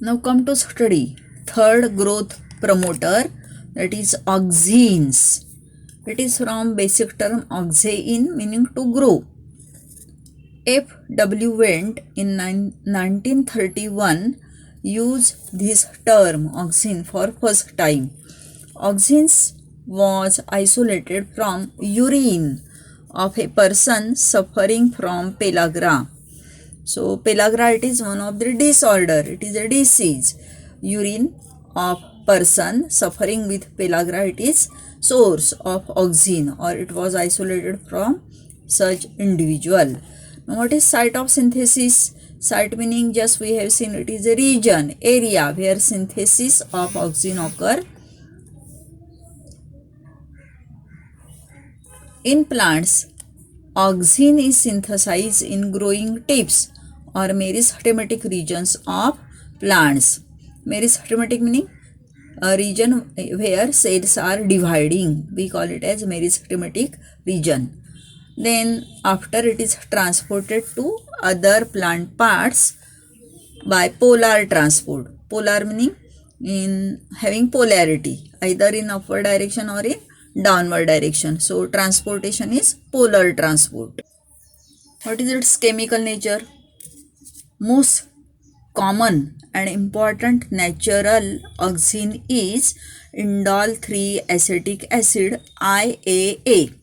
Now come to study third growth promoter, that is auxins. It is from basic term auxein meaning to grow. F. W. Wendt in 1931 used this term auxin for first time. Auxins was isolated from urine of a person suffering from pellagra. So pellagra, it is one of the disorder, it is a disease. Urine of person suffering with pellagra, it is source of auxin, or it was isolated from such individual. Now what is site of synthesis? Site meaning, just we have seen, it is a region, area where synthesis of auxin occur. In plants, auxin is synthesized in growing tips or meristematic regions of plants. Meristematic meaning a region where cells are dividing. We call it as meristematic region. Then after it is transported to other plant parts by polar transport. Polar meaning in having polarity, either in upward direction or in downward direction. So transportation is polar transport. What is its chemical nature? Most common and important natural auxin is indole 3-acetic acid, IAA.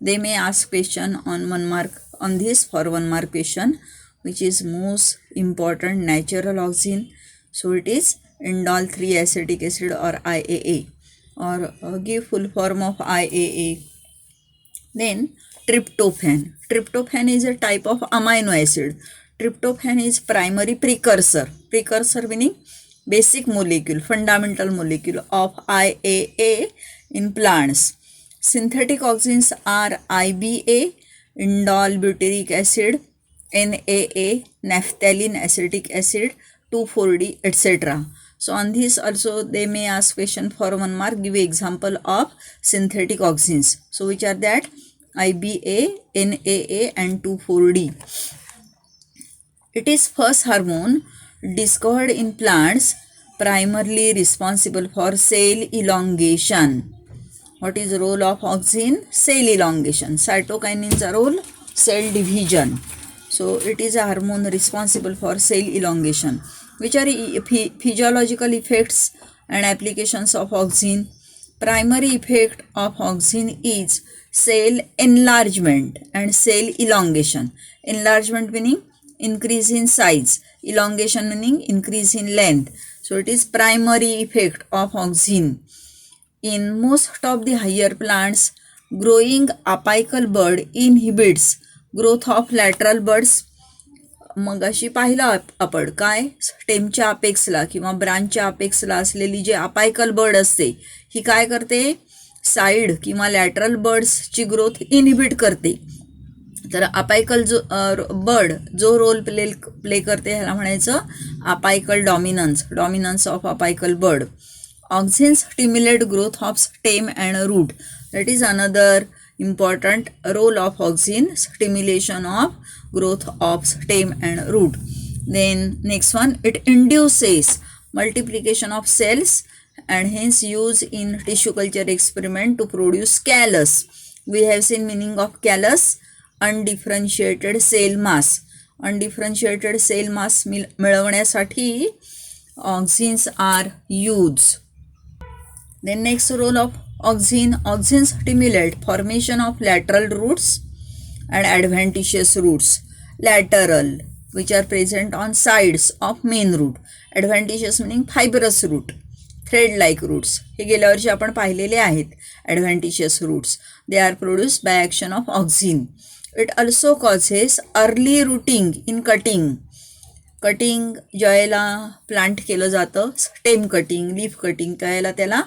They may ask question on 1 mark on this for 1 mark question, which is most important natural auxin. So it is indole 3-acetic acid or IAA, or give full form of IAA. Then tryptophan. Tryptophan is a type of amino acid. Tryptophan is primary precursor. Precursor meaning basic molecule, fundamental molecule of IAA in plants. Synthetic auxins are IBA, indole butyric acid, NAA, naphthalene acetic acid, 2,4-D, etc. So on this also they may ask question for 1 mark. Give example of synthetic auxins. So which are that? IBA, NAA and 2,4-D. It is first hormone discovered in plants, primarily responsible for cell elongation. What is the role of auxin? Cell elongation. Cytokinin's role? Cell division. So it is a hormone responsible for cell elongation. Which are physiological effects and applications of auxin? Primary effect of auxin is cell enlargement and cell elongation. Enlargement meaning increase in size, elongation meaning increase in length. So it is primary effect of auxin. In most of the higher plants, growing apical bud inhibits growth of lateral buds. मग अशी पाहिलं आपण काय, स्टेमच्या अपेक्सला किंवा ब्रांचच्या अपेक्सला असलेली जे apical bird असते ही काय करते, side किंवा लॅटरल बर्ड्सची ग्रोथ इनहिबिट करते. तर अपायकल जो बर्ड जो रोल प्ले करते ह्याला म्हणायचं apical dominance of apical bud. Auxins stimulate growth of stem and root. That is another important role of auxin, stimulation of growth of stem and root. Then next one, it induces multiplication of cells and hence used in tissue culture experiment to produce callus. We have seen meaning of callus, undifferentiated cell mass. Undifferentiated cell mass मिळवण्यासाठी auxins are used. Then next role of auxin, auxins stimulate formation of lateral roots and adventitious roots. Lateral, which are present on sides of main root. Adventitious meaning fibrous root, thread like roots. हे गेल्या वर्षी आपण पाहिलेले आहेत adventitious roots. They are produced by action of auxin. It also causes early rooting in cutting. Cutting ज्यावेळेला plant केलं जातं, stem cutting, leaf cutting, त्यावेळेला त्याला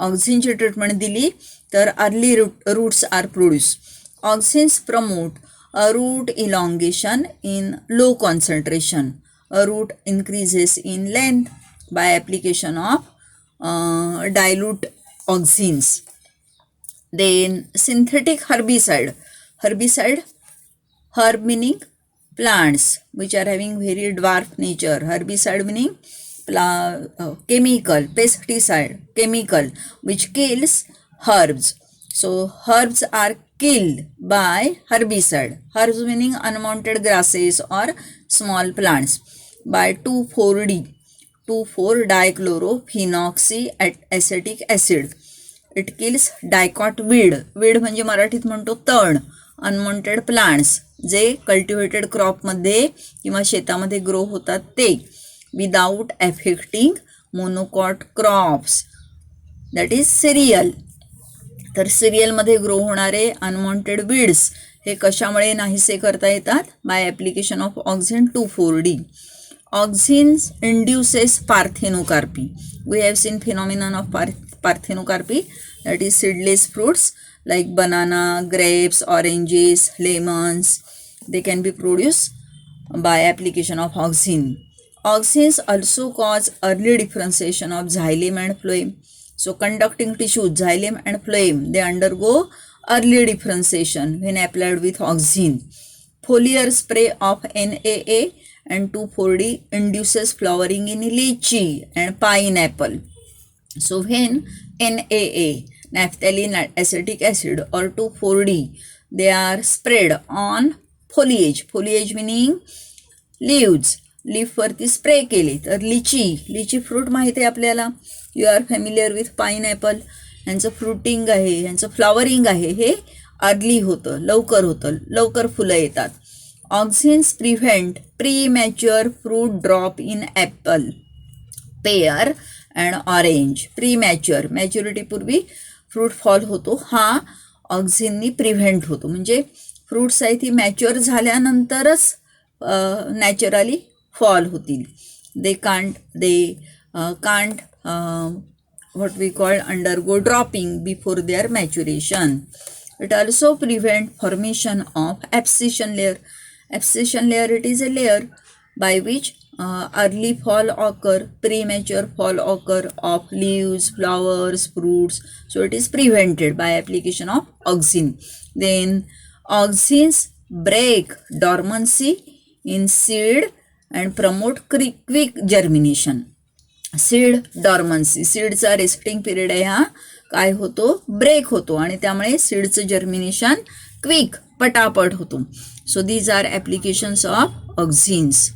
ऑक्झिनची ट्रीटमेंट दिली तर early roots are produce. Auxins promote a root elongation in low concentration. A root increases in length by application of dilute auxins. Then synthetic herbicide. Herbicide, herb meaning plants which are having very dwarf nature. Herbicide meaning chemical, pesticide, chemical which kills herbs. So herbs are killed by herbicide. Herbs meaning unwanted grasses or small plants by 2,4-D, 2,4-dichlorophenoxy acetic acid. It kills dicot weed. weed म्हणजे मराठीत म्हणतो तण. Unwanted plants जे cultivated क्रॉपमध्ये किंवा शेतामध्ये grow होतात ते, without affecting monocot crops, that is cereal. तर सिरियलमध्ये ग्रो होणारे अनवॉन्टेड वीड्स हे कशामुळे नाहीसे करता येतात? By application of auxin 2,4-D. Auxins induces parthenocarpy. We have seen phenomenon of parthenocarpy, that is seedless fruits like banana, grapes, oranges, lemons. They can be produced by application of auxin. Auxins also cause early differentiation of xylem and phloem. So conducting tissues, xylem and phloem, they undergo early differentiation when applied with auxin. Foliar spray of NAA and 2,4-D induces flowering in lychee and pineapple. So when NAA, naphthalene acetic acid, or 2,4-D, they are sprayed on foliage. Foliage meaning leaves. Leaf वरती spray केले तर litchi fruit माहिती आहे आपल्याला. You are familiar with pineapple. ह्यांचं fruiting आहे, ह्यांचं flowering आहे, हे अर्ली होतं, लवकर फुलं येतात. Auxins prevent premature fruit drop in apple, pear and orange. Premature, मॅच्युरिटीपूर्वी फ्रूट फॉल होतो, हा ऑक्झिननी प्रिव्हेंट होतो. म्हणजे फ्रूट्स आहे ती मॅच्युअर झाल्यानंतरच नॅचरली फॉल होतील. They can't what we call undergo dropping before their maturation. It also prevent formation of abscission layer. Abscission layer, it is a layer by which early fall occur, premature fall occur of leaves, flowers, fruits. So it is prevented by application of auxin. Then auxins break dormancy in seed and promote quick germination. Seed dormancy, सीडचा resting period आहे हा काय होतो? Break होतो आणि त्यामुळे सीडचं germination quick, पटापट होतो. So these are applications of ऑक्झिन्स.